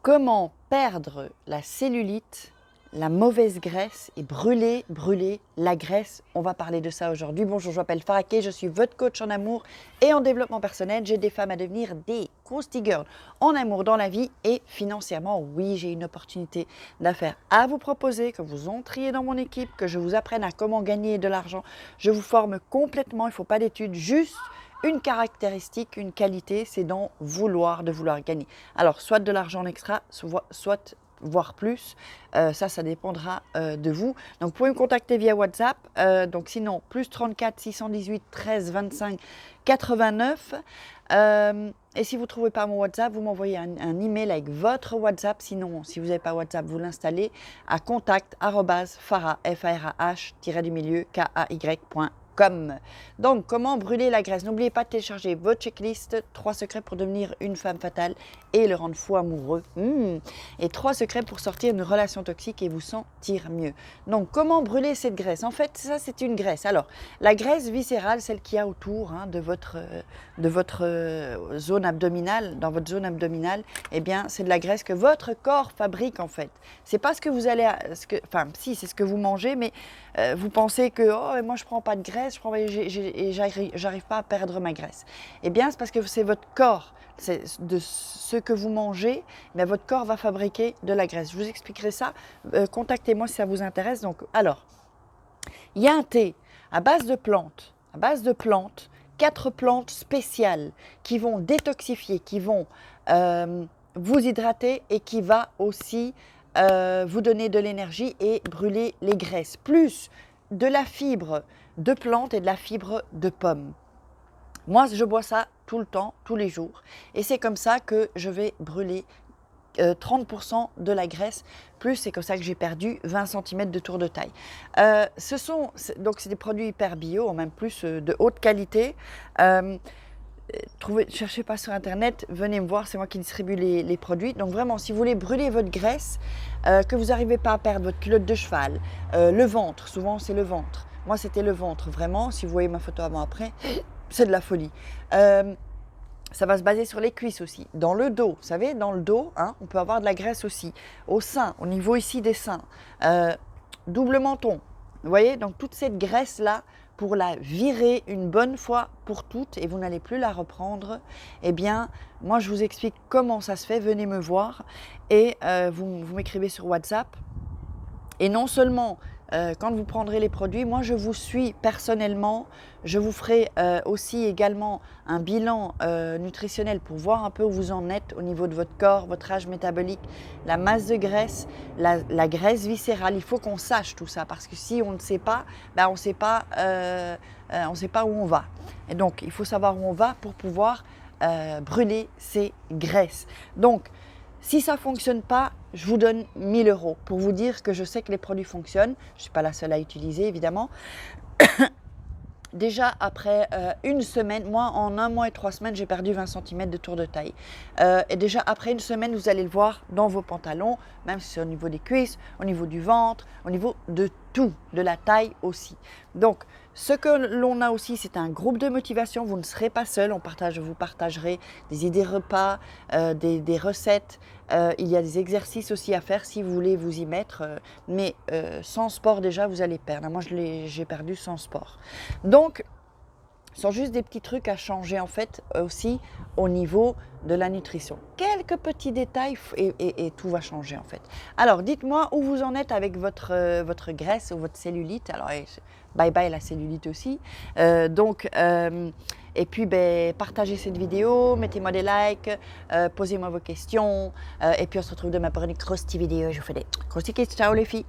Comment perdre la cellulite, la mauvaise graisse et brûler la graisse? On va parler de ça aujourd'hui. Bonjour, je m'appelle Farah Kay, je suis votre coach en amour et en développement personnel. J'aide des femmes à devenir des Krusty Girls en amour dans la vie et financièrement. Oui, j'ai une opportunité d'affaires à vous proposer, que vous entriez dans mon équipe, que je vous apprenne à comment gagner de l'argent. Je vous forme complètement, il ne faut pas d'études, juste une caractéristique, une qualité, c'est de vouloir gagner. Alors, soit de l'argent en extra, soit voire plus, ça dépendra de vous. Donc, vous pouvez me contacter via WhatsApp, donc sinon, plus 34 618 13 25 89. Et si vous ne trouvez pas mon WhatsApp, vous m'envoyez un email avec votre WhatsApp. Sinon, si vous n'avez pas WhatsApp, vous l'installez à contact@farah, K-A-Y.com. Donc, comment brûler la graisse? N'oubliez pas de télécharger votre checklist 3 secrets pour devenir une femme fatale et le rendre fou amoureux. Et 3 secrets pour sortir d'une relation toxique et vous sentir mieux. Donc, comment brûler cette graisse? En fait, ça, c'est une graisse. Alors, la graisse viscérale, celle qu'il y a autour de votre zone abdominale, dans votre zone abdominale, eh bien, c'est de la graisse que votre corps fabrique, en fait. C'est pas ce que vous allez... Enfin, si, c'est ce que vous mangez, mais vous pensez que, oh, moi, je prends pas de graisse, j'arrive pas à perdre ma graisse. Eh bien, c'est parce que c'est votre corps, c'est de ce que vous mangez, mais votre corps va fabriquer de la graisse. Je vous expliquerai ça. Contactez-moi si ça vous intéresse. Donc, alors, il y a un thé à base de plantes, 4 plantes spéciales qui vont détoxifier, qui vont vous hydrater et qui va aussi vous donner de l'énergie et brûler les graisses, plus de la fibre de plante et de la fibre de pomme. Moi, je bois ça tout le temps, tous les jours. Et c'est comme ça que je vais brûler 30% de la graisse, plus c'est comme ça que j'ai perdu 20 cm de tour de taille. Donc c'est des produits hyper bio, même plus de haute qualité. Cherchez pas sur internet, venez me voir, c'est moi qui distribue les produits. Donc vraiment, si vous voulez brûler votre graisse, que vous n'arrivez pas à perdre votre culotte de cheval, le ventre, souvent c'est le ventre. Moi c'était le ventre, vraiment, si vous voyez ma photo avant-après, c'est de la folie. Ça va se baser sur les cuisses aussi. Dans le dos, vous savez, dans le dos, on peut avoir de la graisse aussi. Au sein, au niveau ici des seins, double menton. Vous voyez, donc toute cette graisse-là, pour la virer une bonne fois pour toutes et vous n'allez plus la reprendre, eh bien, moi je vous explique comment ça se fait, venez me voir et vous m'écrivez sur WhatsApp. Et non seulement quand vous prendrez les produits, moi je vous suis personnellement, je vous ferai aussi également un bilan nutritionnel pour voir un peu où vous en êtes au niveau de votre corps, votre âge métabolique, la masse de graisse, la graisse viscérale. Il faut qu'on sache tout ça parce que si on ne sait pas, on ne sait pas où on va. Et donc il faut savoir où on va pour pouvoir brûler ces graisses. Donc, si ça ne fonctionne pas, je vous donne 1 000 € pour vous dire que je sais que les produits fonctionnent. Je ne suis pas la seule à utiliser, évidemment. Déjà, après une semaine, moi, en 1 mois et 3 semaines, j'ai perdu 20 cm de tour de taille. Et déjà, après une semaine, vous allez le voir dans vos pantalons, même si c'est au niveau des cuisses, au niveau du ventre, au niveau de tout, de la taille aussi. Donc, ce que l'on a aussi, c'est un groupe de motivation. Vous ne serez pas seul. Vous partagerez des idées repas, des recettes. Il y a des exercices aussi à faire si vous voulez vous y mettre. Mais sans sport, déjà, vous allez perdre. Moi, j'ai perdu sans sport. Donc, ce sont juste des petits trucs à changer en fait aussi au niveau de la nutrition. Quelques petits détails et tout va changer en fait. Alors dites-moi où vous en êtes avec votre graisse ou votre cellulite. Alors bye bye la cellulite aussi. Et puis partagez cette vidéo, mettez-moi des likes, posez-moi vos questions. Et puis on se retrouve demain pour une Krusty vidéo. Je vous fais des Krusty Kids. Ciao les filles.